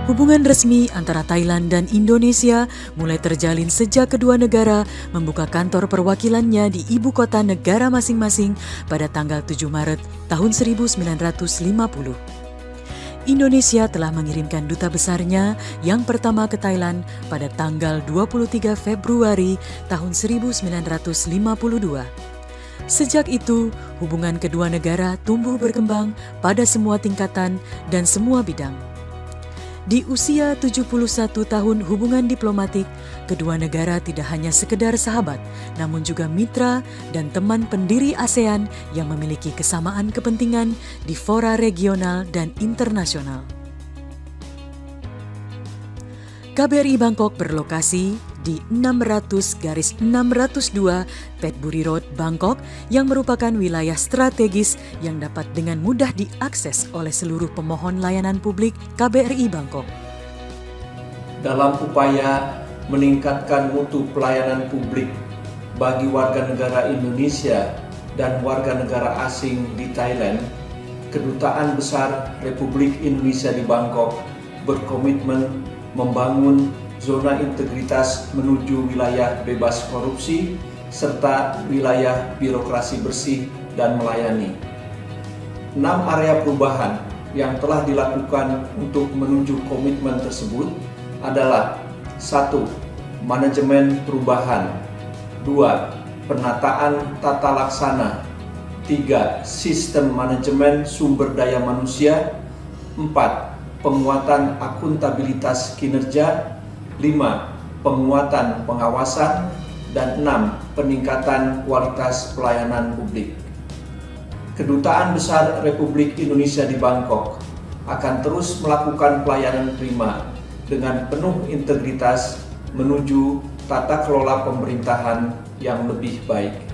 Hubungan resmi antara Thailand dan Indonesia mulai terjalin sejak kedua negara membuka kantor perwakilannya di ibu kota negara masing-masing pada tanggal 7 Maret tahun 1950. Indonesia telah mengirimkan duta besarnya yang pertama ke Thailand pada tanggal 23 Februari tahun 1952. Sejak itu, hubungan kedua negara tumbuh berkembang pada semua tingkatan dan semua bidang. Di usia 71 tahun hubungan diplomatik, kedua negara tidak hanya sekedar sahabat, namun juga mitra dan teman pendiri ASEAN yang memiliki kesamaan kepentingan di fora regional dan internasional. KBRI Bangkok berlokasi di 600/602 Petbury Road, Bangkok, yang merupakan wilayah strategis yang dapat dengan mudah diakses oleh seluruh pemohon layanan publik KBRI Bangkok. Dalam upaya meningkatkan mutu pelayanan publik bagi warga negara Indonesia dan warga negara asing di Thailand, Kedutaan Besar Republik Indonesia di Bangkok berkomitmen membangun zona integritas menuju wilayah bebas korupsi serta wilayah birokrasi bersih dan melayani. 6 area perubahan yang telah dilakukan untuk menuju komitmen tersebut adalah: 1. Manajemen perubahan, 2. Penataan tata laksana, 3. Sistem manajemen sumber daya manusia, 4. Penguatan akuntabilitas kinerja, 5. Penguatan pengawasan, dan 6. Peningkatan kualitas pelayanan publik. Kedutaan Besar Republik Indonesia di Bangkok akan terus melakukan pelayanan prima dengan penuh integritas menuju tata kelola pemerintahan yang lebih baik.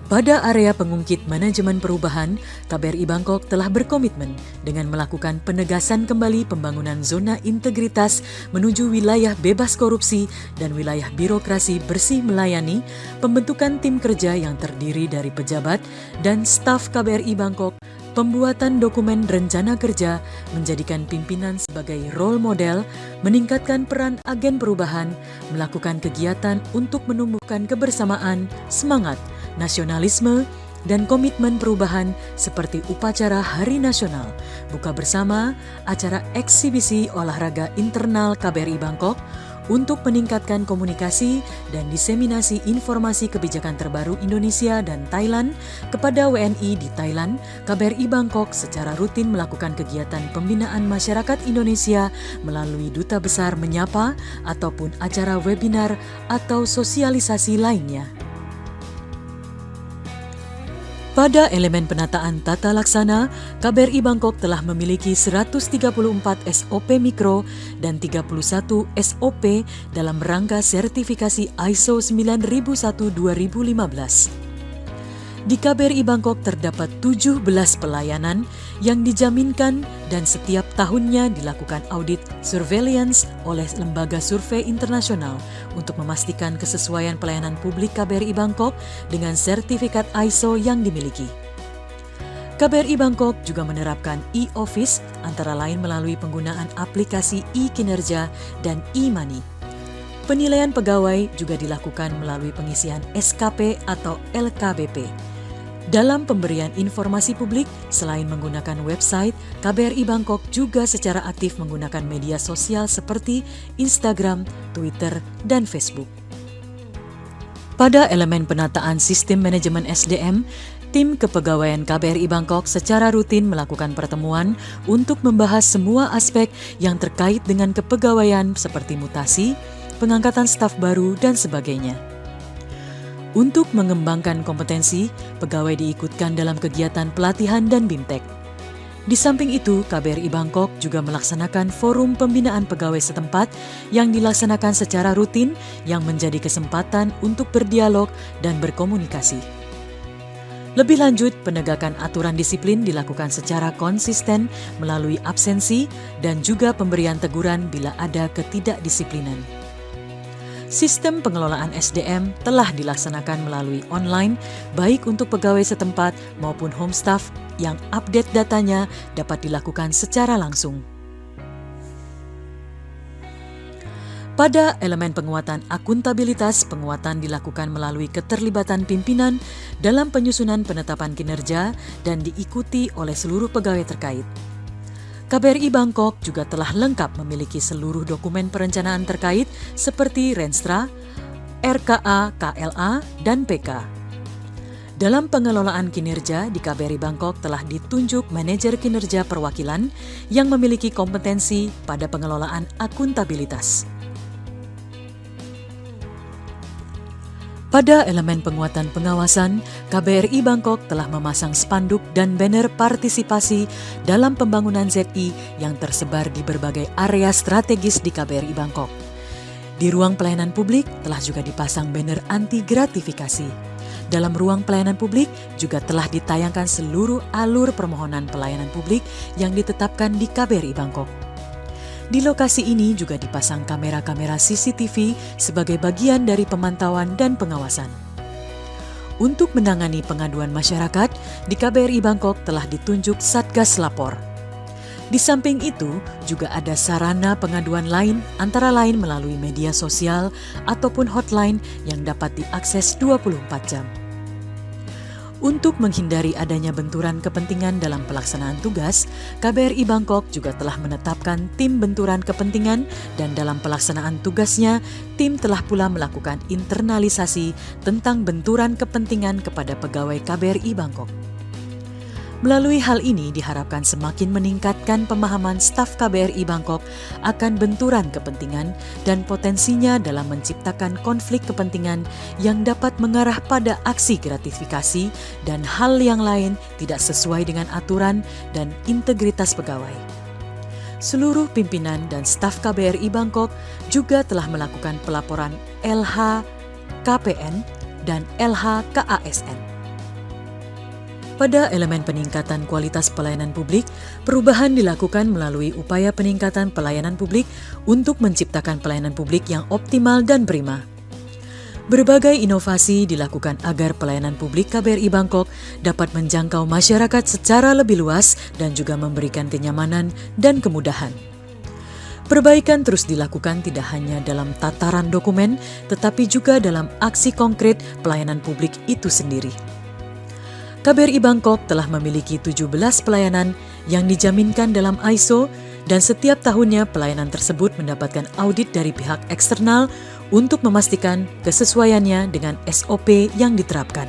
Pada area pengungkit manajemen perubahan, KBRI Bangkok telah berkomitmen dengan melakukan penegasan kembali pembangunan zona integritas menuju wilayah bebas korupsi dan wilayah birokrasi bersih melayani, pembentukan tim kerja yang terdiri dari pejabat dan staf KBRI Bangkok, pembuatan dokumen rencana kerja, menjadikan pimpinan sebagai role model, meningkatkan peran agen perubahan, melakukan kegiatan untuk menumbuhkan kebersamaan, semangat, nasionalisme, dan komitmen perubahan seperti upacara Hari Nasional, buka bersama, acara eksibisi olahraga internal KBRI Bangkok, untuk meningkatkan komunikasi dan diseminasi informasi kebijakan terbaru Indonesia dan Thailand kepada WNI di Thailand. KBRI Bangkok secara rutin melakukan kegiatan pembinaan masyarakat Indonesia melalui Duta Besar Menyapa ataupun acara webinar atau sosialisasi lainnya. Pada elemen penataan tata laksana, KBRI Bangkok telah memiliki 134 SOP Mikro dan 31 SOP dalam rangka sertifikasi ISO 9001-2015. Di KBRI Bangkok terdapat 17 pelayanan yang dijaminkan dan setiap tahunnya dilakukan audit surveillance oleh lembaga survei internasional untuk memastikan kesesuaian pelayanan publik KBRI Bangkok dengan sertifikat ISO yang dimiliki. KBRI Bangkok juga menerapkan e-office antara lain melalui penggunaan aplikasi e-kinerja dan e-money. Penilaian pegawai juga dilakukan melalui pengisian SKP atau LKBP. Dalam pemberian informasi publik, selain menggunakan website, KBRI Bangkok juga secara aktif menggunakan media sosial seperti Instagram, Twitter, dan Facebook. Pada elemen penataan sistem manajemen SDM, tim kepegawaian KBRI Bangkok secara rutin melakukan pertemuan untuk membahas semua aspek yang terkait dengan kepegawaian seperti mutasi, pengangkatan staf baru, dan sebagainya. Untuk mengembangkan kompetensi, pegawai diikutkan dalam kegiatan pelatihan dan BIMTEK. Di samping itu, KBRI Bangkok juga melaksanakan forum pembinaan pegawai setempat yang dilaksanakan secara rutin yang menjadi kesempatan untuk berdialog dan berkomunikasi. Lebih lanjut, penegakan aturan disiplin dilakukan secara konsisten melalui absensi dan juga pemberian teguran bila ada ketidakdisiplinan. Sistem pengelolaan SDM telah dilaksanakan melalui online, baik untuk pegawai setempat maupun home staff yang update datanya dapat dilakukan secara langsung. Pada elemen penguatan akuntabilitas, penguatan dilakukan melalui keterlibatan pimpinan dalam penyusunan penetapan kinerja dan diikuti oleh seluruh pegawai terkait. KBRI Bangkok juga telah lengkap memiliki seluruh dokumen perencanaan terkait seperti Renstra, RKA, KLA, dan PK. Dalam pengelolaan kinerja di KBRI Bangkok telah ditunjuk manajer kinerja perwakilan yang memiliki kompetensi pada pengelolaan akuntabilitas. Pada elemen penguatan pengawasan, KBRI Bangkok telah memasang spanduk dan banner partisipasi dalam pembangunan ZI yang tersebar di berbagai area strategis di KBRI Bangkok. Di ruang pelayanan publik telah juga dipasang banner anti gratifikasi. Dalam ruang pelayanan publik juga telah ditayangkan seluruh alur permohonan pelayanan publik yang ditetapkan di KBRI Bangkok. Di lokasi ini juga dipasang kamera-kamera CCTV sebagai bagian dari pemantauan dan pengawasan. Untuk menangani pengaduan masyarakat, di KBRI Bangkok telah ditunjuk Satgas Lapor. Di samping itu, juga ada sarana pengaduan lain antara lain melalui media sosial ataupun hotline yang dapat diakses 24 jam. Untuk menghindari adanya benturan kepentingan dalam pelaksanaan tugas, KBRI Bangkok juga telah menetapkan tim benturan kepentingan dan dalam pelaksanaan tugasnya, tim telah pula melakukan internalisasi tentang benturan kepentingan kepada pegawai KBRI Bangkok. Melalui hal ini diharapkan semakin meningkatkan pemahaman staf KBRI Bangkok akan benturan kepentingan dan potensinya dalam menciptakan konflik kepentingan yang dapat mengarah pada aksi gratifikasi dan hal yang lain tidak sesuai dengan aturan dan integritas pegawai. Seluruh pimpinan dan staf KBRI Bangkok juga telah melakukan pelaporan LHKPN dan LHKASN. Pada elemen peningkatan kualitas pelayanan publik, perubahan dilakukan melalui upaya peningkatan pelayanan publik untuk menciptakan pelayanan publik yang optimal dan prima. Berbagai inovasi dilakukan agar pelayanan publik KBRI Bangkok dapat menjangkau masyarakat secara lebih luas dan juga memberikan kenyamanan dan kemudahan. Perbaikan terus dilakukan tidak hanya dalam tataran dokumen, tetapi juga dalam aksi konkret pelayanan publik itu sendiri. KBRI Bangkok telah memiliki 17 pelayanan yang dijaminkan dalam ISO dan setiap tahunnya pelayanan tersebut mendapatkan audit dari pihak eksternal untuk memastikan kesesuaiannya dengan SOP yang diterapkan.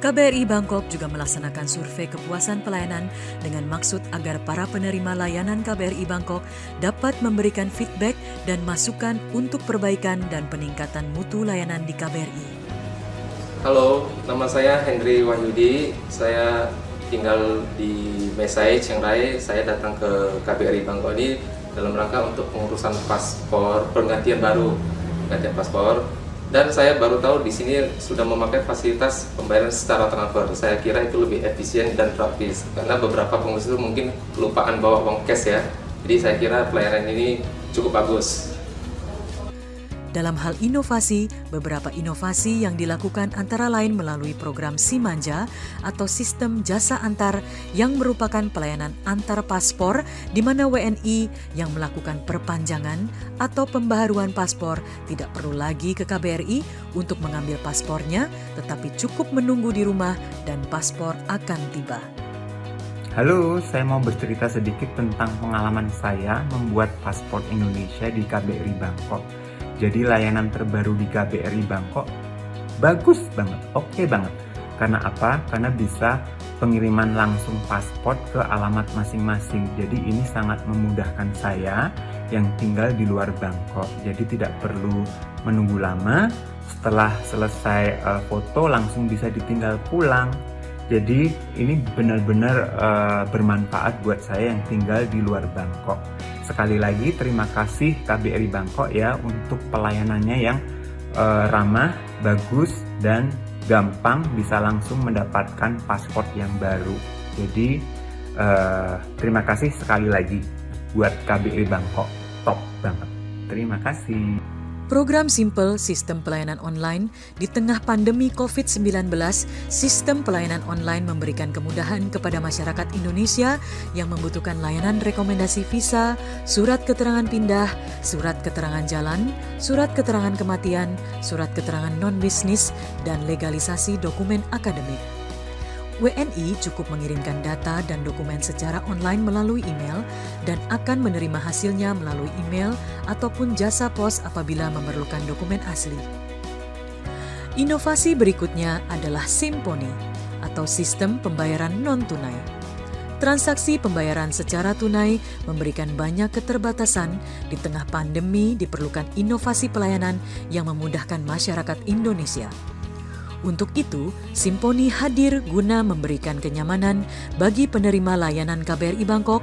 KBRI Bangkok juga melaksanakan survei kepuasan pelayanan dengan maksud agar para penerima layanan KBRI Bangkok dapat memberikan feedback dan masukan untuk perbaikan dan peningkatan mutu layanan di KBRI. Halo, nama saya Hendry Wahyudi. Saya tinggal di Mesai, Chiang Rai. Saya datang ke KBRI Bangkok ini dalam rangka untuk pengurusan paspor, penggantian paspor. Dan saya baru tahu di sini sudah memakai fasilitas pembayaran secara transfer. Saya kira itu lebih efisien dan praktis karena beberapa pengurus itu mungkin kelupaan bawa uang cash ya. Jadi saya kira pelayanan ini cukup bagus. Dalam hal inovasi, beberapa inovasi yang dilakukan antara lain melalui program Simanja atau Sistem Jasa Antar yang merupakan pelayanan antar paspor di mana WNI yang melakukan perpanjangan atau pembaharuan paspor tidak perlu lagi ke KBRI untuk mengambil paspornya, tetapi cukup menunggu di rumah dan paspor akan tiba. Halo, saya mau bercerita sedikit tentang pengalaman saya membuat paspor Indonesia di KBRI Bangkok. Jadi layanan terbaru di KBRI Bangkok bagus banget, oke banget. Karena apa? Karena bisa pengiriman langsung paspor ke alamat masing-masing. Jadi ini sangat memudahkan saya yang tinggal di luar Bangkok. Jadi tidak perlu menunggu lama, setelah selesai foto langsung bisa ditinggal pulang. Jadi ini benar-benar bermanfaat buat saya yang tinggal di luar Bangkok. Sekali lagi terima kasih KBRI Bangkok ya untuk pelayanannya yang ramah, bagus, dan gampang bisa langsung mendapatkan paspor yang baru. Jadi terima kasih sekali lagi buat KBRI Bangkok, top banget. Terima kasih. Program Simple Sistem Pelayanan Online di tengah pandemi COVID-19, sistem pelayanan online memberikan kemudahan kepada masyarakat Indonesia yang membutuhkan layanan rekomendasi visa, surat keterangan pindah, surat keterangan jalan, surat keterangan kematian, surat keterangan non-bisnis, dan legalisasi dokumen akademik. WNI cukup mengirimkan data dan dokumen secara online melalui email dan akan menerima hasilnya melalui email ataupun jasa pos apabila memerlukan dokumen asli. Inovasi berikutnya adalah Simponi atau sistem pembayaran non-tunai. Transaksi pembayaran secara tunai memberikan banyak keterbatasan. Di tengah pandemi diperlukan inovasi pelayanan yang memudahkan masyarakat Indonesia. Untuk itu, Simponi hadir guna memberikan kenyamanan bagi penerima layanan KBRI Bangkok.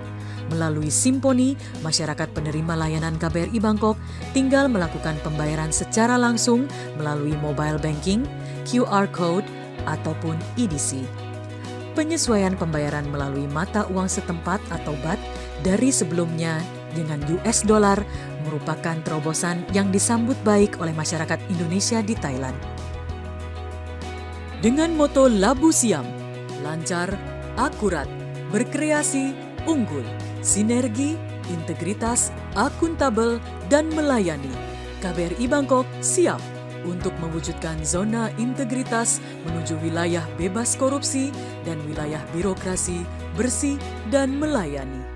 Melalui Simponi, masyarakat penerima layanan KBRI Bangkok tinggal melakukan pembayaran secara langsung melalui mobile banking, QR code, ataupun EDC. Penyesuaian pembayaran melalui mata uang setempat atau BAT dari sebelumnya dengan US dollar merupakan terobosan yang disambut baik oleh masyarakat Indonesia di Thailand. Dengan moto Labu Siam, lancar, akurat, berkreasi, unggul, sinergi, integritas, akuntabel, dan melayani, KBRI Bangkok siap untuk mewujudkan zona integritas menuju wilayah bebas korupsi dan wilayah birokrasi bersih dan melayani.